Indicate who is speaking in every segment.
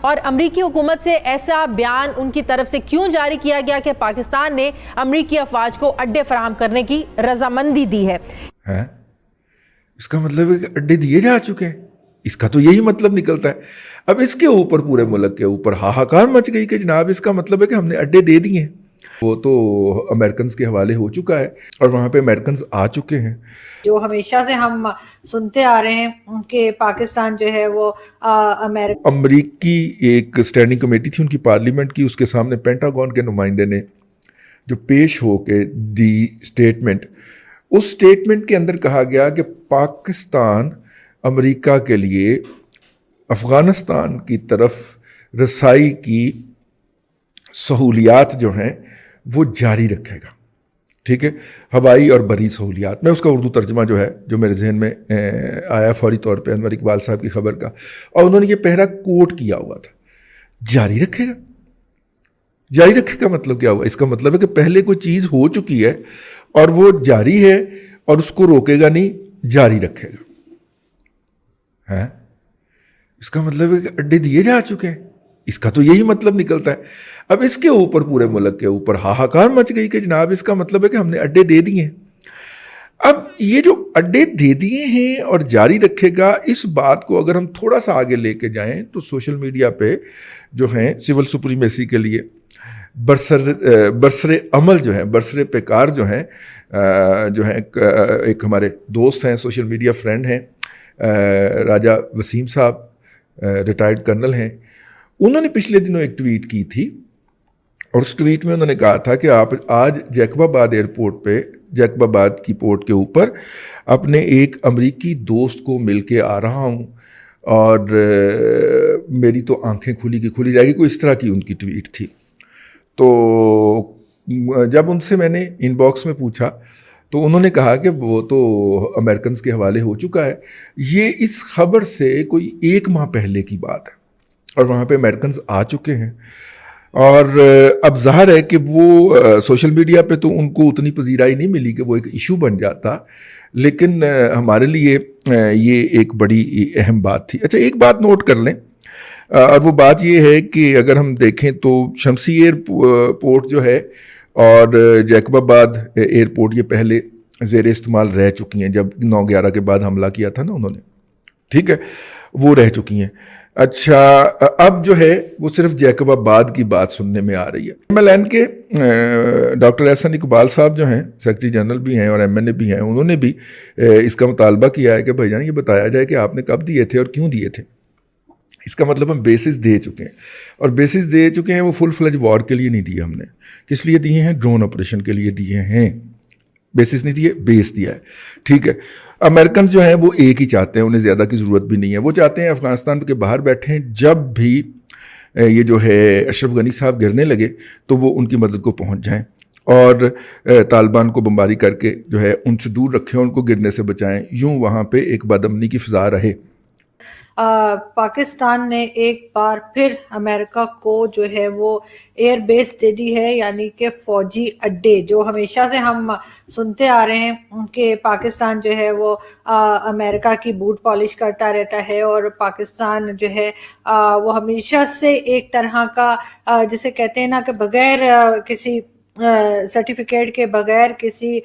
Speaker 1: اور امریکی حکومت سے ایسا بیان ان کی طرف سے کیوں جاری کیا گیا کہ پاکستان نے امریکی افواج کو اڈے فراہم کرنے کی رضامندی دی ہے؟
Speaker 2: اس کا مطلب ہے کہ اڈے دیے جا چکے ہیں، اس کا تو یہی مطلب نکلتا ہے۔ اب اس کے اوپر پورے ملک کے اوپر ہاہاکار مچ گئی کہ جناب اس کا مطلب ہے کہ ہم نے اڈے دے دیے ہیں۔ وہ تو امریکنز کے حوالے ہو چکا ہے اور وہاں پہ امریکنز آ چکے ہیں۔
Speaker 3: جو ہمیشہ سے ہم سنتے آ رہے ہیں کہ پاکستان جو ہے وہ
Speaker 2: امریکی ایک اسٹینڈنگ کمیٹی تھی ان کی پارلیمنٹ کی، اس کے سامنے پینٹاگون کے نمائندے نے جو پیش ہو کے دی اسٹیٹمنٹ، اس اسٹیٹمنٹ کے اندر کہا گیا کہ پاکستان امریکہ کے لیے افغانستان کی طرف رسائی کی سہولیات جو ہیں وہ جاری رکھے گا، ٹھیک ہے، ہوائی اور بری سہولیات۔ میں اس کا اردو ترجمہ جو ہے جو میرے ذہن میں آیا فوری طور پہ انور اقبال صاحب کی خبر کا، اور انہوں نے یہ پہرا کوٹ کیا ہوا تھا، جاری رکھے گا۔ جاری رکھے کا مطلب کیا ہوا؟ اس کا مطلب ہے کہ پہلے کوئی چیز ہو چکی ہے اور وہ جاری ہے اور اس کو روکے گا نہیں، جاری رکھے گا۔ اس کا مطلب ہے کہ اڈے دیے جا چکے ہیں، اس کا تو یہی مطلب نکلتا ہے۔ اب اس کے اوپر پورے ملک کے اوپر ہاہاکار مچ گئی کہ جناب اس کا مطلب ہے کہ ہم نے اڈے دے دیے ہیں۔ اب یہ جو اڈے دے دیے ہیں اور جاری رکھے گا، اس بات کو اگر ہم تھوڑا سا آگے لے کے جائیں تو سوشل میڈیا پہ جو ہیں سول سپریمیسی کے لیے برسر عمل جو ہیں، برسر پیکار جو ہیں ایک ہمارے دوست ہیں، سوشل میڈیا فرینڈ ہیں، راجہ وسیم صاحب، ریٹائرڈ کرنل ہیں، انہوں نے پچھلے دنوں ایک ٹویٹ کی تھی، اور اس ٹویٹ میں انہوں نے کہا تھا کہ آپ آج جیکب آباد ایئرپورٹ پہ، جیکب آباد کی پورٹ کے اوپر اپنے ایک امریکی دوست کو مل کے آ رہا ہوں اور میری تو آنکھیں کھلی کی کھلی جائے گی، کوئی اس طرح کی ان کی ٹویٹ تھی۔ تو جب ان سے میں نے ان باکس میں پوچھا تو انہوں نے کہا کہ وہ تو امریکنز کے حوالے ہو چکا ہے، یہ اس خبر سے کوئی 1 ماہ پہلے کی بات ہے اور وہاں پہ امریکنز آ چکے ہیں، اور اب ظاہر ہے کہ وہ سوشل میڈیا پہ تو ان کو اتنی پذیرائی نہیں ملی کہ وہ ایک ایشو بن جاتا، لیکن ہمارے لیے یہ ایک بڑی اہم بات تھی۔ اچھا، ایک بات نوٹ کر لیں، اور وہ بات یہ ہے کہ اگر ہم دیکھیں تو شمسی ایئرپورٹ جو ہے اور جیکب آباد ایئرپورٹ یہ پہلے زیر استعمال رہ چکی ہیں، جب 9/11 کے بعد حملہ کیا تھا نا انہوں نے، ٹھیک ہے، وہ رہ چکی ہیں۔ اچھا، اب جو ہے وہ صرف جیکب آباد کی بات سننے میں آ رہی ہے۔ MLN کے ڈاکٹر احسن اقبال صاحب جو ہیں، سیکرٹری جنرل بھی ہیں اور MNA بھی ہیں، انہوں نے بھی اس کا مطالبہ کیا ہے کہ بھائی جان یہ بتایا جائے کہ آپ نے کب دیے تھے اور کیوں دیے تھے۔ اس کا مطلب ہم بیسز دے چکے ہیں، اور بیسز دے چکے ہیں وہ فل فلج وار کے لیے نہیں دیے ہم نے۔ کس لیے دیے ہیں؟ ڈرون آپریشن کے لیے دیے ہیں، بیسز نہیں دیے، بیس دیا ہے، ٹھیک ہے۔ امریکن جو ہیں وہ ایک ہی چاہتے ہیں، انہیں زیادہ کی ضرورت بھی نہیں ہے، وہ چاہتے ہیں افغانستان کے باہر بیٹھے ہیں، جب بھی یہ جو ہے اشرف غنی صاحب گرنے لگے تو وہ ان کی مدد کو پہنچ جائیں اور طالبان کو بمباری کر کے جو ہے ان سے دور رکھیں، ان کو گرنے سے بچائیں، یوں وہاں پہ ایک بد امنی کی فضا رہے۔
Speaker 3: پاکستان نے ایک بار پھر امریکہ کو جو ہے وہ ایئر بیس دے دی ہے، یعنی کہ فوجی اڈے، جو ہمیشہ سے ہم سنتے آ رہے ہیں کہ پاکستان جو ہے وہ امریکہ کی بوٹ پالش کرتا رہتا ہے، اور پاکستان جو ہے وہ ہمیشہ سے ایک طرح کا جسے کہتے ہیں نا کہ بغیر کسی سرٹیفکیٹ کے، بغیر کسی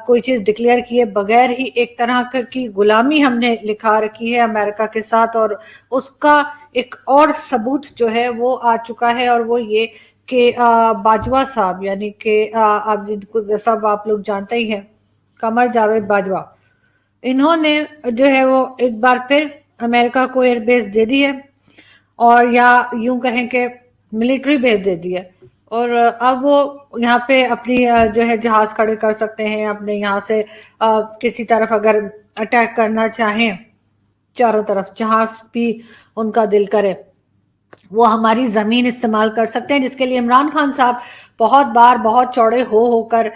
Speaker 3: کوئی چیز ڈکلیئر کیے بغیر ہی ایک طرح کی غلامی ہم نے لکھا رکھی ہے امریکہ کے ساتھ، اور اس کا ایک اور ثبوت جو ہے وہ آ چکا ہے، اور وہ یہ کہ باجوہ صاحب، یعنی کہ آپ جن کو سب آپ لوگ جانتے ہی ہیں، قمر جاوید باجوہ، انہوں نے جو ہے وہ ایک بار پھر امریکہ کو ایئر بیس دے دی ہے، اور یا یوں کہیں کہ ملٹری بیس دے دی ہے، اور اب وہ یہاں پہ اپنی جو ہے جہاز کھڑے کر سکتے ہیں، اپنے یہاں سے کسی طرف اگر اٹیک کرنا چاہیں، چاروں طرف جہاں بھی ان کا دل کرے وہ ہماری زمین استعمال کر سکتے ہیں، جس کے لیے عمران خان صاحب بہت بار بہت چوڑے ہو کر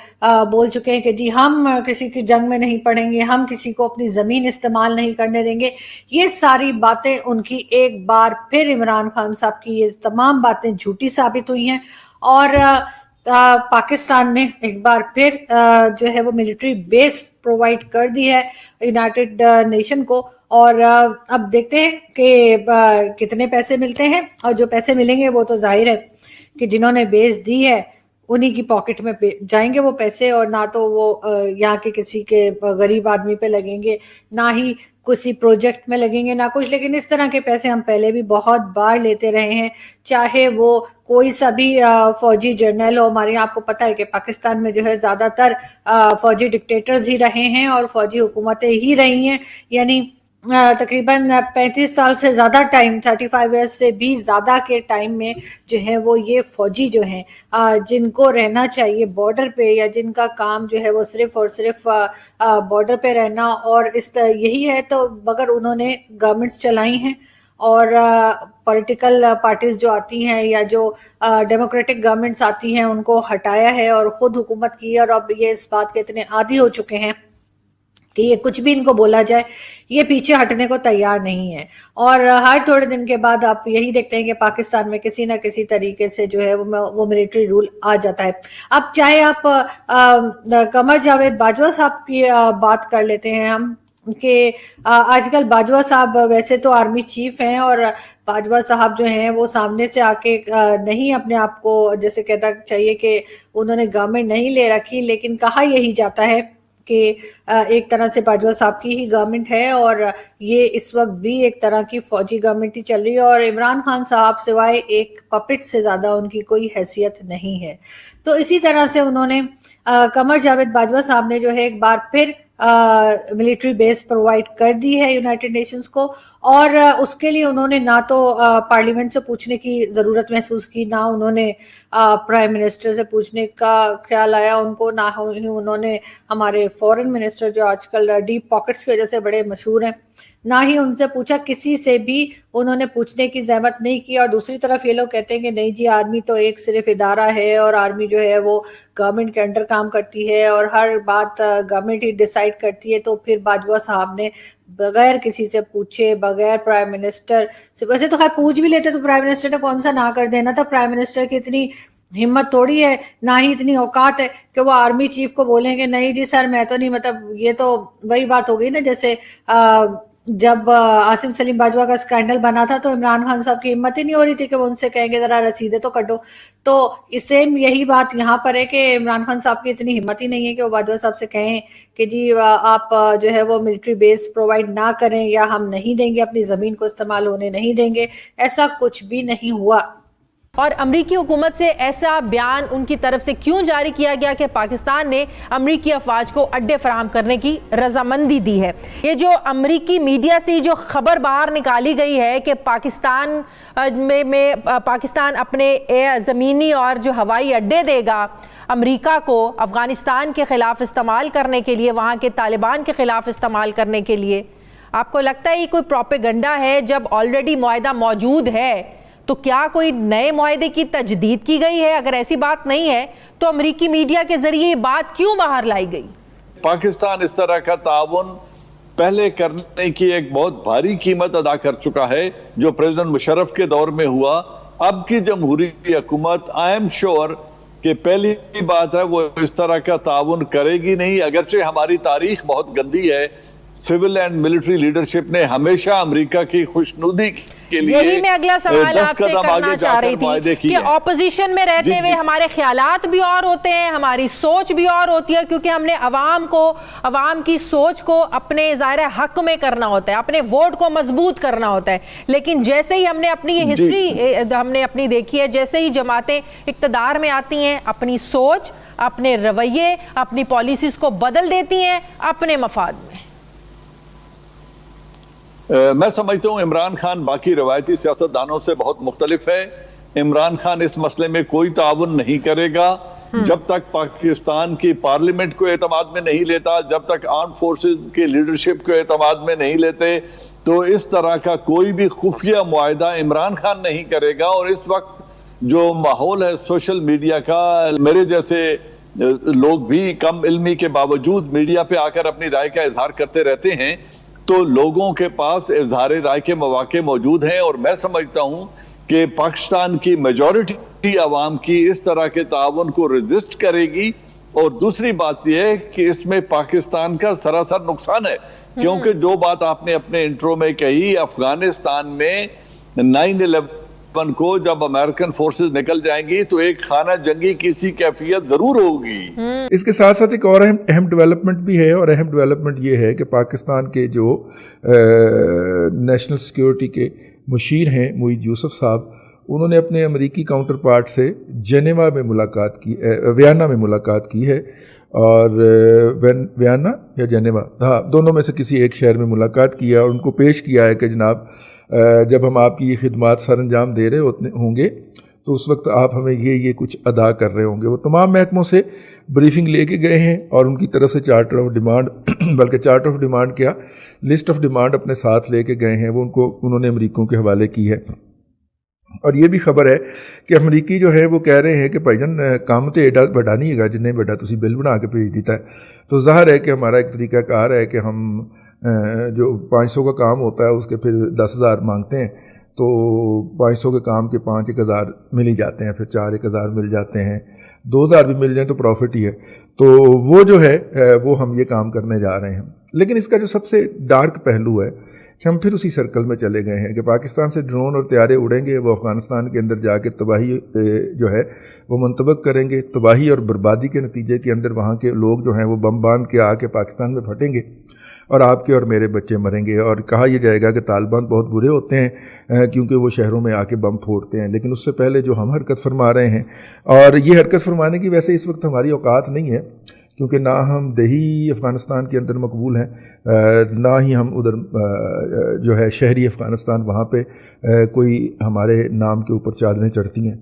Speaker 3: بول چکے ہیں کہ جی ہم کسی کی جنگ میں نہیں پڑیں گے، ہم کسی کو اپنی زمین استعمال نہیں کرنے دیں گے۔ یہ ساری باتیں ان کی ایک بار پھر عمران خان صاحب کی یہ تمام باتیں جھوٹی ثابت ہوئی ہیں، اور پاکستان نے ایک بار پھر جو ہے وہ ملٹری بیس پرووائڈ کر دی ہے یونائٹڈ نیشن کو، اور اب دیکھتے ہیں کہ کتنے پیسے ملتے ہیں، اور جو پیسے ملیں گے وہ تو ظاہر ہے کہ جنہوں نے بیس دی ہے انہی کی پاکٹ میں جائیں گے وہ پیسے، اور نہ تو وہ یہاں کے کسی کے غریب آدمی پہ لگیں گے، نہ ہی کسی پروجیکٹ میں لگیں گے، نہ کچھ. لیکن اس طرح کے پیسے ہم پہلے بھی بہت بار لیتے رہے ہیں، چاہے وہ کوئی سا بھی فوجی جرنیل ہو. ہمارے آپ کو پتہ ہے کہ پاکستان میں جو ہے زیادہ تر فوجی ڈکٹیٹرز ہی رہے ہیں اور فوجی حکومتیں ہی رہی ہیں، یعنی تقریباً 35 سال سے زیادہ ٹائم، 35 ایئرس سے بھی زیادہ کے ٹائم میں جو ہے وہ یہ فوجی جو ہیں جن کو رہنا چاہیے بارڈر پہ، یا جن کا کام جو ہے وہ صرف اور صرف بارڈر پہ رہنا، اور یہی ہے تو مگر انہوں نے گورنمنٹس چلائی ہیں، اور پولیٹیکل پارٹیز جو آتی ہیں یا جو ڈیموکریٹک گورنمنٹس آتی ہیں ان کو ہٹایا ہے اور خود حکومت کی ہے، اور اب یہ اس بات کے اتنے عادی ہو چکے ہیں کہ یہ کچھ بھی ان کو بولا جائے یہ پیچھے ہٹنے کو تیار نہیں ہے. اور ہر تھوڑے دن کے بعد آپ یہی دیکھتے ہیں کہ پاکستان میں کسی نہ کسی طریقے سے جو ہے وہ ملٹری رول آ جاتا ہے. اب چاہے آپ قمر جاوید باجوہ صاحب کی بات کر لیتے ہیں ہم، کہ آج کل باجوہ صاحب ویسے تو آرمی چیف ہیں، اور باجوہ صاحب جو ہیں وہ سامنے سے آ کے نہیں اپنے آپ کو جیسے کہنا چاہیے کہ انہوں نے گورنمنٹ نہیں لے رکھی، لیکن کہا یہی جاتا ہے کہ ایک طرح سے باجوہ صاحب کی ہی گورنمنٹ ہے، اور یہ اس وقت بھی ایک طرح کی فوجی گورنمنٹ ہی چل رہی ہے، اور عمران خان صاحب سوائے ایک پپٹ سے زیادہ ان کی کوئی حیثیت نہیں ہے. تو اسی طرح سے انہوں نے قمر جاوید باجوہ صاحب نے جو ہے ایک بار پھر ملٹری بیس پرووائڈ کر دی ہے یونائٹڈ نیشنز کو، اور اس کے لیے انہوں نے نہ تو پارلیمنٹ سے پوچھنے کی ضرورت محسوس کی، نہ انہوں نے پرائم منسٹر سے پوچھنے کا خیال آیا ان کو، نہ انہوں نے ہمارے فورن منسٹر جو آج کل ڈیپ پاکٹس کی وجہ سے بڑے مشہور ہیں، نہ ہی ان سے پوچھا، کسی سے بھی انہوں نے پوچھنے کی زحمت نہیں کی. اور دوسری طرف یہ لوگ کہتے ہیں کہ نہیں جی آرمی تو ایک صرف ادارہ ہے، اور آرمی جو ہے وہ گورنمنٹ کے انڈر کام کرتی ہے اور ہر بات گورنمنٹ ہی ڈیسائیڈ کرتی ہے. تو پھر باجوہ صاحب نے بغیر کسی سے پوچھے، بغیر پرائم منسٹر سے، ویسے تو خیر پوچھ بھی لیتے تو پرائم منسٹر نے کون سا نہ کر دینا تھا، پرائم منسٹر کی اتنی ہمت تھوڑی ہے، نہ ہی اتنی اوقات ہے کہ وہ آرمی چیف کو بولیں گے نہیں جی سر میں تو نہیں، مطلب یہ تو وہی بات ہو گئی نا جیسے جب عاصم سلیم باجوہ کا اسکینڈل بنا تھا تو عمران خان صاحب کی ہمت ہی نہیں ہو رہی تھی کہ وہ ان سے کہیں گے ذرا رسیدیں تو کٹو. تو سیم یہی بات یہاں پر ہے کہ عمران خان صاحب کی اتنی ہمت ہی نہیں ہے کہ وہ باجوہ صاحب سے کہیں کہ جی آپ جو ہے وہ ملٹری بیس پرووائڈ نہ کریں، یا ہم نہیں دیں گے، اپنی زمین کو استعمال ہونے نہیں دیں گے. ایسا کچھ بھی نہیں ہوا.
Speaker 1: اور امریکی حکومت سے ایسا بیان ان کی طرف سے کیوں جاری کیا گیا کہ پاکستان نے امریکی افواج کو اڈے فراہم کرنے کی رضامندی دی ہے؟ یہ جو امریکی میڈیا سے جو خبر باہر نکالی گئی ہے کہ پاکستان میں پاکستان اپنے زمینی اور جو ہوائی اڈے دے گا امریکہ کو افغانستان کے خلاف استعمال کرنے کے لیے، وہاں کے طالبان کے خلاف استعمال کرنے کے لیے، آپ کو لگتا ہے یہ کوئی پروپیگنڈا ہے جب آلریڈی معاہدہ موجود ہے؟ تو کیا کوئی نئے معاہدے کی تجدید کی گئی ہے؟ اگر ایسی بات نہیں ہے تو امریکی میڈیا کے ذریعے یہ بات کیوں باہر لائی گئی؟
Speaker 4: پاکستان اس طرح کا تعاون پہلے کرنے کی ایک بہت بھاری قیمت ادا کر چکا ہے جو پریزیڈنٹ مشرف کے دور میں ہوا. اب کی جمہوری حکومت آئی ایم شور کہ پہلی بات ہے وہ اس طرح کا تعاون کرے گی نہیں. اگرچہ ہماری تاریخ بہت گندی ہے، سول اینڈ ملٹری لیڈرشپ نے ہمیشہ امریکہ کی خوشنودی کے لیے،
Speaker 1: یہی میں اگلا سوال آپ سے کرنا چاہ رہی تھی کہ اپوزیشن میں رہتے ہوئے ہمارے خیالات بھی اور ہوتے ہیں، ہماری سوچ بھی اور ہوتی ہے، کیونکہ ہم نے عوام کی سوچ کو اپنے ظاہر حق میں کرنا ہوتا ہے، اپنے ووٹ کو مضبوط کرنا ہوتا ہے. لیکن جیسے ہی ہم نے اپنی یہ ہسٹری ہم نے اپنی دیکھی ہے، جیسے ہی جماعتیں اقتدار میں آتی ہیں اپنی سوچ، اپنے رویے، اپنی پالیسیز کو بدل دیتی ہیں اپنے مفاد میں.
Speaker 4: میں سمجھتا ہوں عمران خان باقی روایتی سیاستدانوں سے بہت مختلف ہے. عمران خان اس مسئلے میں کوئی تعاون نہیں کرے گا جب تک پاکستان کی پارلیمنٹ کو اعتماد میں نہیں لیتا، جب تک آرم فورسز کی لیڈرشپ کو اعتماد میں نہیں لیتے. تو اس طرح کا کوئی بھی خفیہ معاہدہ عمران خان نہیں کرے گا. اور اس وقت جو ماحول ہے سوشل میڈیا کا، میرے جیسے لوگ بھی کم علمی کے باوجود میڈیا پہ آ کر اپنی رائے کا اظہار کرتے رہتے ہیں، تو لوگوں کے پاس اظہار رائے کے مواقع موجود ہیں. اور میں سمجھتا ہوں کہ پاکستان کی میجورٹی عوام کی اس طرح کے تعاون کو ریزسٹ کرے گی. اور دوسری بات یہ ہے کہ اس میں پاکستان کا سراسر نقصان ہے. کیونکہ جو بات آپ نے اپنے انٹرو میں کہی، افغانستان میں 9/11 کو جب امریکن فورسز نکل جائیں گی تو ایک خانہ جنگی کی سی کیفیت ضرور ہوگی۔
Speaker 2: اس کے ساتھ ساتھ ایک اور اہم ڈیولپمنٹ بھی ہے، اور اہم ڈیولپمنٹ یہ ہے کہ پاکستان کے جو نیشنل سیکیورٹی کے مشیر ہیں معید یوسف صاحب، انہوں نے اپنے امریکی کاؤنٹر پارٹ سے جنیوا میں ملاقات کی، ویانا میں ملاقات کی ہے، اور ویانا یا جنیوا، ہاں دونوں میں سے کسی ایک شہر میں ملاقات کی ہے، اور ان کو پیش کیا ہے کہ جناب جب ہم آپ کی یہ خدمات سر انجام دے رہے ہوں گے تو اس وقت آپ ہمیں یہ کچھ ادا کر رہے ہوں گے۔ وہ تمام محکموں سے بریفنگ لے کے گئے ہیں، اور ان کی طرف سے چارٹر آف ڈیمانڈ بلکہ چارٹر آف ڈیمانڈ کیا، لسٹ آف ڈیمانڈ اپنے ساتھ لے کے گئے ہیں، وہ انہوں نے امریکیوں کے حوالے کی ہے۔ اور یہ بھی خبر ہے کہ امریکی جو ہے وہ کہہ رہے ہیں کہ بھائی جان کام تو ایڈا بڑا نہیں ہے جنہیں بڑا تسی بل بنا کے بھیج دیتا ہے۔ تو ظاہر ہے کہ ہمارا ایک طریقہ کار ہے کہ ہم جو 500 کا کام ہوتا ہے اس کے پھر 10,000 مانگتے ہیں، تو 500 کے کام کے 1,000 مل ہی جاتے ہیں، پھر 1,000 مل جاتے ہیں، 2,000 بھی مل جائیں تو پروفٹ ہی ہے۔ تو وہ جو ہے وہ ہم یہ کام کرنے جا رہے ہیں۔ لیکن اس کا جو سب سے ڈارک پہلو ہے کہ ہم پھر اسی سرکل میں چلے گئے ہیں کہ پاکستان سے ڈرون اور طیارے اڑیں گے، وہ افغانستان کے اندر جا کے تباہی جو ہے وہ منطبق کریں گے، تباہی اور بربادی کے نتیجے کے اندر وہاں کے لوگ جو ہیں وہ بم باندھ کے آ کے پاکستان میں پھٹیں گے، اور آپ کے اور میرے بچے مریں گے۔ اور کہا یہ جائے گا کہ طالبان بہت برے ہوتے ہیں کیونکہ وہ شہروں میں آ کے بم پھوڑتے ہیں، لیکن اس سے پہلے جو ہم حرکت فرما رہے ہیں، اور یہ حرکت فرمانے کی ویسے اس وقت ہماری اوقات نہیں ہے، کیونکہ نہ ہم دیہی افغانستان کے اندر مقبول ہیں، نہ ہی ہم ادھر جو ہے شہری افغانستان، وہاں پہ کوئی ہمارے نام کے اوپر چادریں چڑھتی ہیں۔